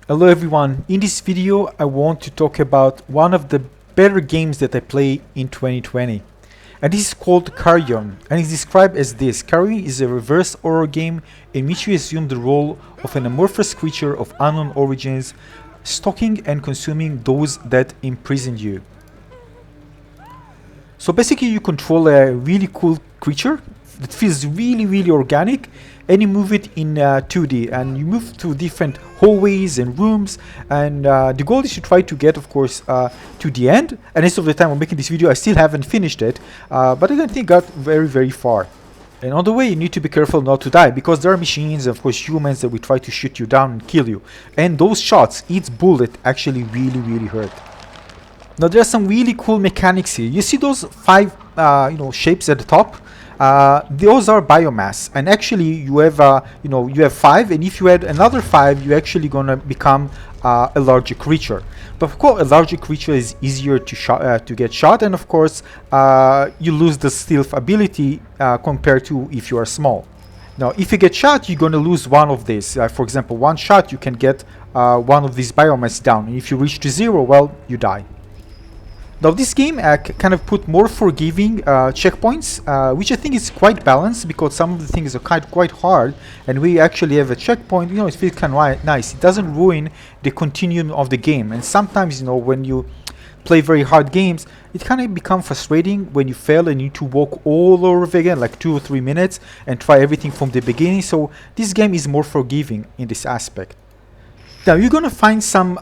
Hello everyone, in this video I want to talk about one of the better games that I play in 2020. And this is called Carrion, and it's described as this. Carrion is a reverse horror game in which you assume the role of an amorphous creature of unknown origins, stalking and consuming those that imprison you. So basically you control a really cool creature that feels really organic, and you move it in 2D, and you move through different hallways and rooms, and the goal is to try to get, of course, to the end. And as of the time I'm making this video, I still haven't finished it, but I don't think got very far. And on the way you need to be careful not to die, because there are machines and of course humans that will try to shoot you down and kill you, and those shots, each bullet actually really hurt. Now there are some really cool mechanics here. You see those five shapes at the top? Those are biomass, and actually you have you have 5, and if you add another 5 you're actually gonna become a larger creature. But of course a larger creature is easier to get shot, and of course you lose the stealth ability compared to if you are small. Now if you get shot you're gonna lose one of these. For example, one shot you can get one of these biomass down, and if you reach to 0, well, you die. Now this game kind of put more forgiving checkpoints, which I think is quite balanced, because some of the things are quite hard, and we actually have a checkpoint, it feels kind of nice. It doesn't ruin the continuum of the game, and sometimes, when you play very hard games, it kind of becomes frustrating when you fail and you need to walk all over again, like 2 or 3 minutes, and try everything from the beginning. So this game is more forgiving in this aspect. Now you're gonna find some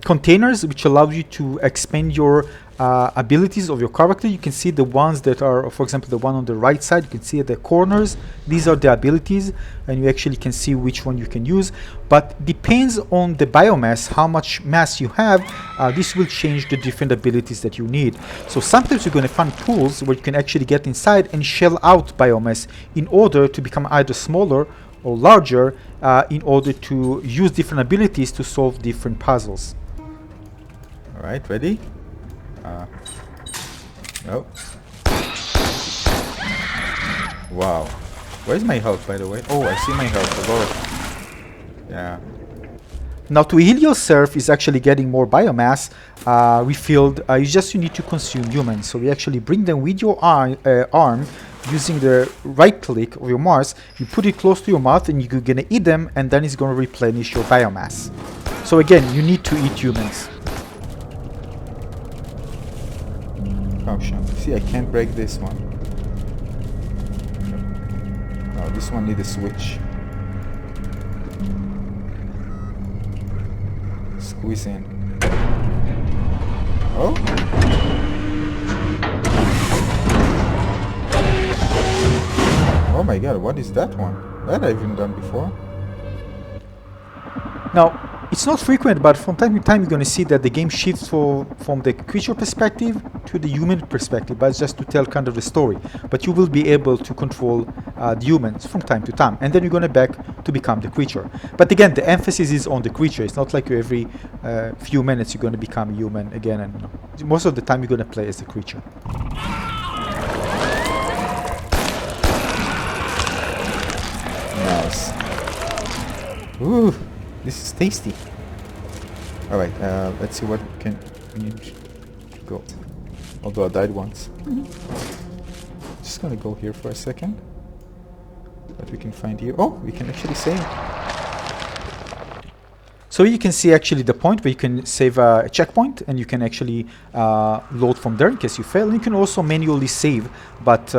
containers which allow you to expand your abilities of your character. You can see the ones that are, for example, the one on the right side. You can see at the corners, these are the abilities, and you actually can see which one you can use. But depends on the biomass, how much mass you have, this will change the different abilities that you need. So sometimes you're gonna find pools where you can actually get inside and shell out biomass in order to become either smaller or larger, in order to use different abilities to solve different puzzles. Alright, ready? No. Wow. Where's my health, by the way? Oh, I see my health. Lord. Yeah. Now to heal yourself is actually getting more biomass refilled. You need to consume humans. So we actually bring them with your arm, using the right click of your mouse. You put it close to your mouth and you're gonna eat them, and then it's gonna replenish your biomass. So again, you need to eat humans. Caution. See, I can't break this one. No, this one needs a switch. Squeeze in. Oh? Oh my god, what is that one? That I've even done before. Now, it's not frequent, but from time to time you're going to see that the game shifts from the creature perspective to the human perspective, but it's just to tell kind of the story. But you will be able to control the humans from time to time, and then you're going to back to become the creature. But again, the emphasis is on the creature. It's not like every few minutes you're going to become a human again, and most of the time you're going to play as the creature. Nice. Ooh, this is tasty. Alright, let's see what we need to go. Although I died once. Just gonna go here for a second. But we can find here. Oh, we can actually save. So you can see actually the point where you can save a checkpoint, and you can actually load from there in case you fail. And you can also manually save, but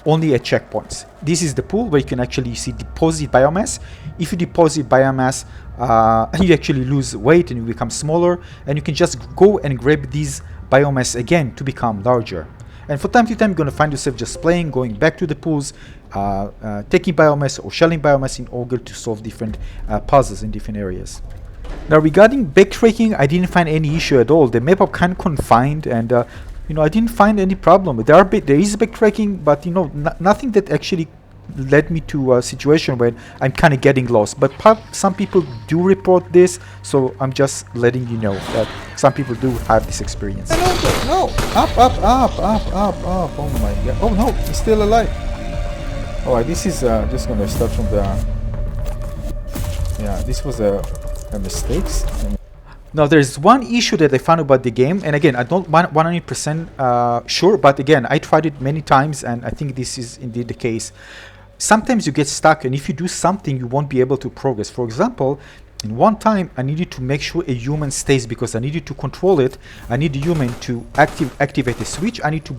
only at checkpoints. This is the pool where you can actually see deposit biomass. If you deposit biomass, you actually lose weight and you become smaller, and you can just go and grab these biomass again to become larger. And from time to time you're going to find yourself just playing, going back to the pools, taking biomass or shelling biomass in order to solve different puzzles in different areas. Now regarding backtracking, I didn't find any issue at all. The map are kind of confined, and I didn't find any problem. There is backtracking, but nothing that actually led me to a situation where I'm kind of getting lost. But some people do report this, so I'm just letting you know that some people do have this experience. No, up. Oh my god. Oh no, he's still alive. Oh, this is just gonna start from the. Yeah, this was a mistakes. Now there's one issue that I found about the game, and again, I don't 100% sure, but again, I tried it many times, and I think this is indeed the case. Sometimes you get stuck, and if you do something, you won't be able to progress. For example, in one time, I needed to make sure a human stays because I needed to control it. I need the human to activate a switch. I need to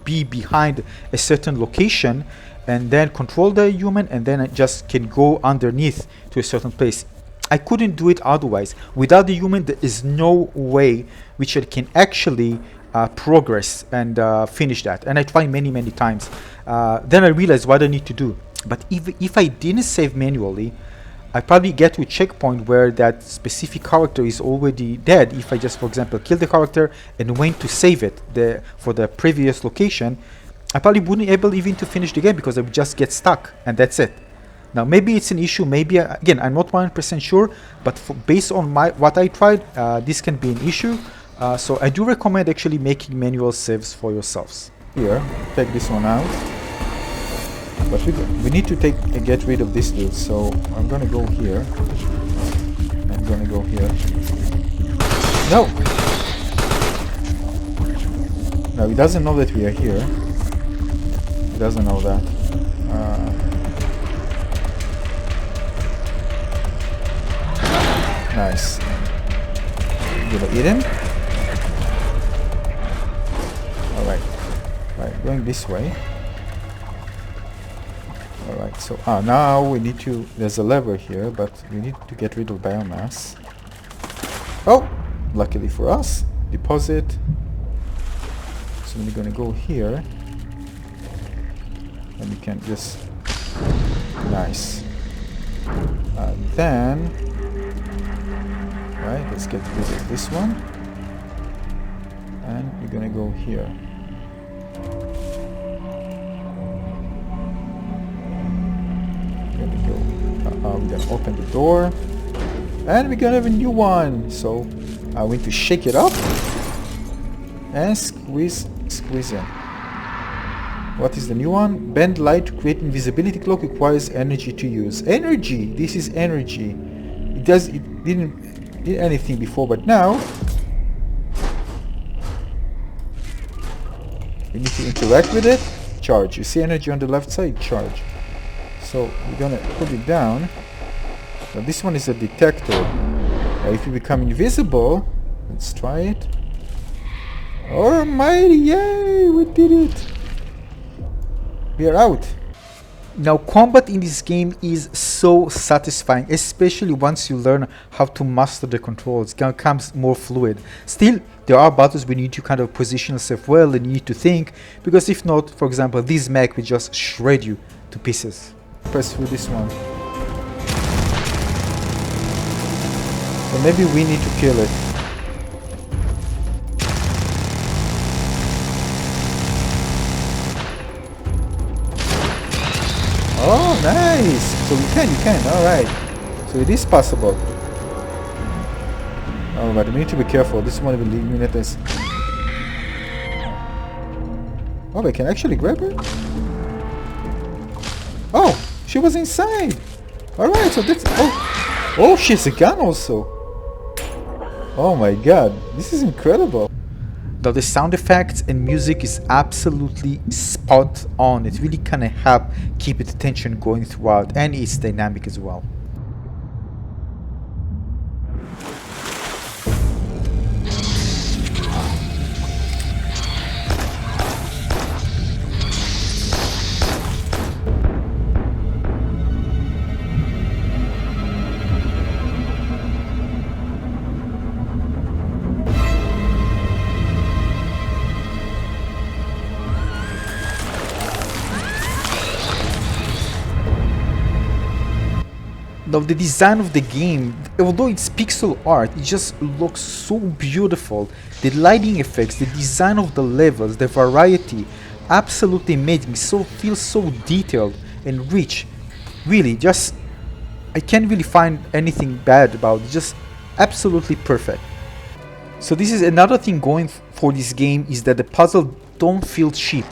be behind a certain location and then control the human, and then I just can go underneath to a certain place. I couldn't do it otherwise. Without the human, there is no way which I can actually progress and finish that. And I tried many times. Then I realized what I need to do. But if I didn't save manually, I probably get to a checkpoint where that specific character is already dead. If I just, for example, kill the character and went to save it for the previous location, I probably wouldn't be able even to finish the game because I would just get stuck, and that's it. Now, maybe it's an issue, maybe, again, I'm not 100% sure, but based on what I tried, this can be an issue. So I do recommend actually making manual saves for yourselves. Here, take this one out. But we need to get rid of this dude, so I'm gonna go here. I'm gonna go here. No! No, he doesn't know that we are here. He doesn't know that. Nice. Gonna eat him. Alright. Right, going this way. Alright, so now we need to... There's a lever here, but we need to get rid of biomass. Oh! Luckily for us. Deposit. So we're gonna go here. And we can just... Nice. Then... Right, let's get rid of this one. And we're gonna go here. We're gonna open the door. And we're gonna have a new one. So we need to shake it up. And squeeze in. What is the new one? Bend light to create invisibility cloak requires energy to use. Energy! This is energy. It didn't did anything before, but now we need to interact with it. Charge. You see energy on the left side? Charge. So we're gonna put it down. Now this one is a detector. If you become invisible, let's try it. Almighty, yay! We did it! We are out. Now, combat in this game is so satisfying, especially once you learn how to master the controls. It becomes more fluid. Still, there are battles where you need to kind of position yourself well and you need to think, because if not, for example, this mech will just shred you to pieces. Press through this one. So maybe we need to kill it. Oh, nice! So you can, alright. So it is possible. Oh, but we need to be careful. This one will eliminate us. Oh, we can actually grab her? Oh, she was inside! Alright, so that's... Oh, she has a gun also! Oh my god, this is incredible! Now the sound effects and music is absolutely spot on. It really kind of help keep the tension going throughout, and it's dynamic as well. Now the design of the game, although it's pixel art, it just looks so beautiful. The lighting effects, the design of the levels, the variety, absolutely amazing. So feels so detailed and rich. Really, just I can't really find anything bad about it. Just absolutely perfect. So this is another thing going for this game, is that the puzzles don't feel cheap.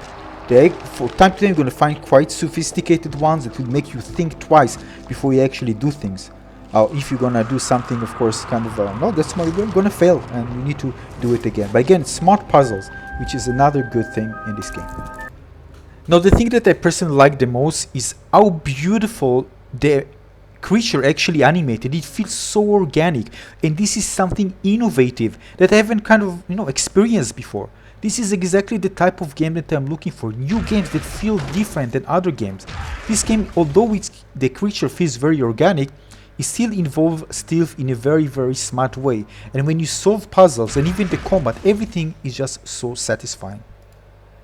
For time to time you're going to find quite sophisticated ones that will make you think twice before you actually do things. If you're gonna do something, of course, kind of no, that's smart, you're gonna fail, and you need to do it again. But again, smart puzzles, which is another good thing in this game. Now, the thing that I personally like the most is how beautiful the creature actually animated. It feels so organic, and this is something innovative that I haven't kind of experienced before. This is exactly the type of game that I'm looking for. New games that feel different than other games. This game, although the creature feels very organic, it still involves stealth in a very, very smart way. And when you solve puzzles and even the combat, everything is just so satisfying.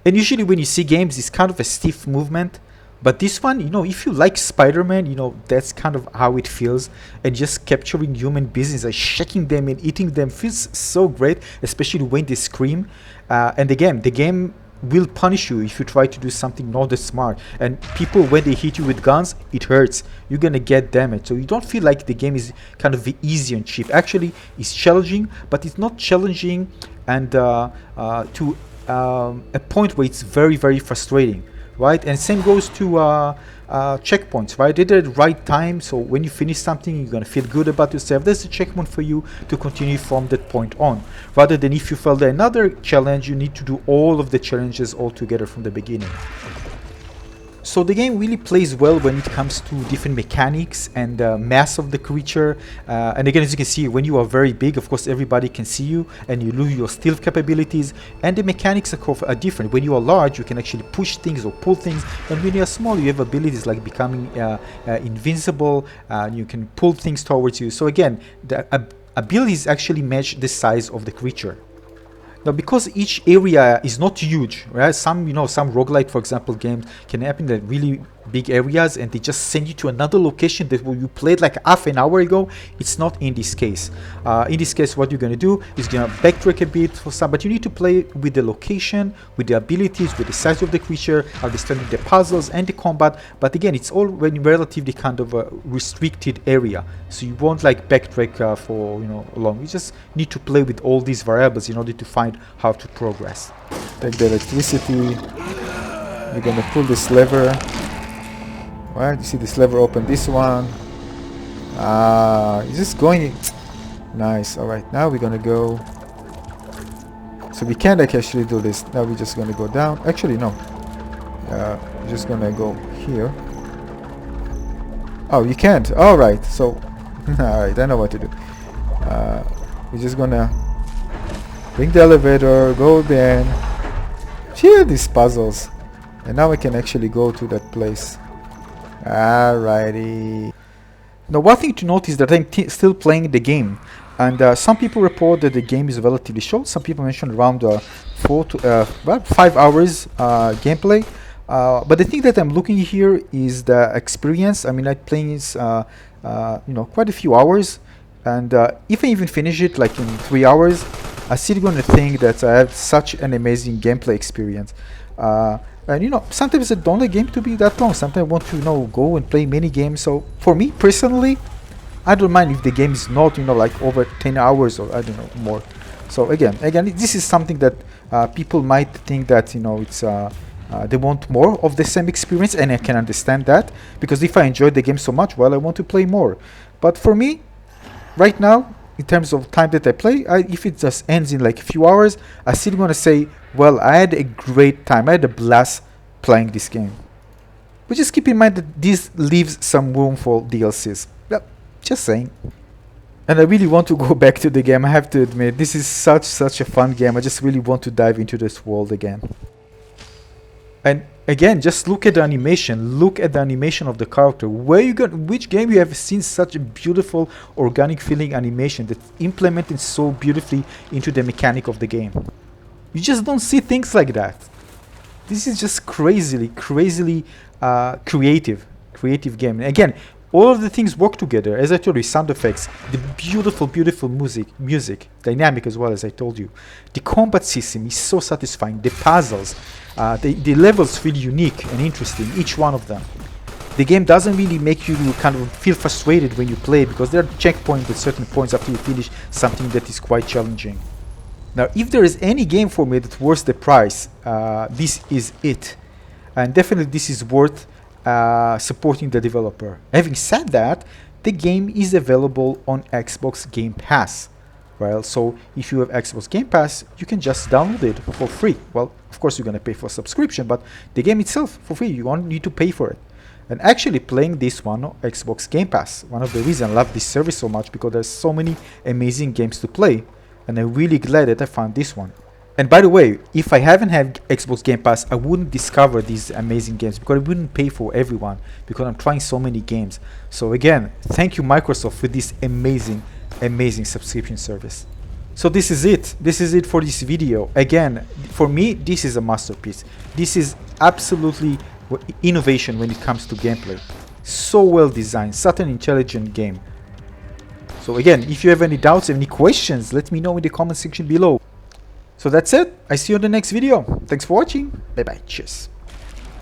And usually when you see games, it's kind of a stiff movement. But this one, if you like Spider-Man, that's kind of how it feels. And just capturing human beings, like shaking them and eating them, feels so great, especially when they scream. And again, the game will punish you if you try to do something not that smart. And people, when they hit you with guns, it hurts. You're gonna get damaged. So you don't feel like the game is kind of easy and cheap. Actually, it's challenging, but it's not challenging and to a point where it's very, very frustrating. Right, and same goes to checkpoints, right? They're at the right time, so when you finish something, you're gonna feel good about yourself. There's a checkpoint for you to continue from that point on, rather than if you failed another challenge, you need to do all of the challenges all together from the beginning. So the game really plays well when it comes to different mechanics and mass of the creature. And again, as you can see, when you are very big, of course, everybody can see you and you lose your stealth capabilities. And the mechanics are different. When you are large, you can actually push things or pull things. And when you are small, you have abilities like becoming invincible. You can pull things towards you. So again, the abilities actually match the size of the creature. Now, because each area is not huge, right? Some roguelite, for example, games can happen in really big areas and they just send you to another location that you played like half an hour ago. It's not in this case. In this case, what you're going to do is going to backtrack a bit for some, but you need to play with the location, with the abilities, with the size of the creature, understanding the puzzles and the combat. But again, it's all relatively kind of a restricted area, so you won't like backtrack for long. You just need to play with all these variables in order to find how to progress. Take the electricity. We're gonna pull this lever. Right, you see this lever open this one. It's just going nice. Alright, now we're gonna go. So we can't actually do this. Now we're just gonna go down. Actually no. We're just gonna go here. Oh, you can't. Alright, so alright, I know what to do. We're just gonna bring the elevator, go there. Here these puzzles. And now we can actually go to that place. Alrighty. Now, one thing to note is that I'm still playing the game, and some people report that the game is relatively short. Some people mention around 4 to 5 hours gameplay. But the thing that I'm looking here is the experience. I mean, I'm playing this, quite a few hours, and if I even finish it like in 3 hours, I'm still going to think that I have such an amazing gameplay experience. And sometimes I don't like game to be that long. Sometimes I want to go and play many games. So for me personally, I don't mind if the game is not like over 10 hours or I don't know more. So again, this is something that people might think that it's they want more of the same experience, and I can understand that, because if I enjoy the game so much, well, I want to play more. But for me, right now, in terms of time that I play, if it just ends in like a few hours, I still want to say, well, I had a great time. I had a blast playing this game. But just keep in mind that this leaves some room for DLCs. Well, just saying. And I really want to go back to the game. I have to admit, this is such a fun game. I just really want to dive into this world again. And again, just look at the animation. Look at the animation of the character. Which game you have seen such a beautiful, organic feeling animation that's implemented so beautifully into the mechanic of the game? You just don't see things like that. This is just crazily creative game. And again, all of the things work together. As I told you, sound effects, the beautiful music, dynamic as well, as I told you. The combat system is so satisfying. The puzzles, the levels feel unique and interesting, each one of them. The game doesn't really make you kind of feel frustrated when you play, because there are checkpoints at certain points after you finish something that is quite challenging. Now, if there is any game for me that's worth the price, this is it. And definitely this is worth supporting the developer. Having said that, the game is available on Xbox Game Pass. Well, so if you have Xbox Game Pass, you can just download it for free. Well, of course you're gonna pay for a subscription, but the game itself for free, you won't need to pay for it. And actually playing this one on Xbox Game Pass, one of the reasons I love this service so much, because there's so many amazing games to play, and I'm really glad that I found this one. And by the way, if I haven't had Xbox Game Pass, I wouldn't discover these amazing games, because I wouldn't pay for everyone, because I'm trying so many games. So again, thank you Microsoft for this amazing subscription service. So this is it for this video. Again, for me, this is a masterpiece. This is absolutely innovation when it comes to gameplay. So well designed, such an intelligent game. So again, if you have any doubts, any questions, let me know in the comment section below. So that's it. I see you in the next video. Thanks for watching. Bye bye. Cheers.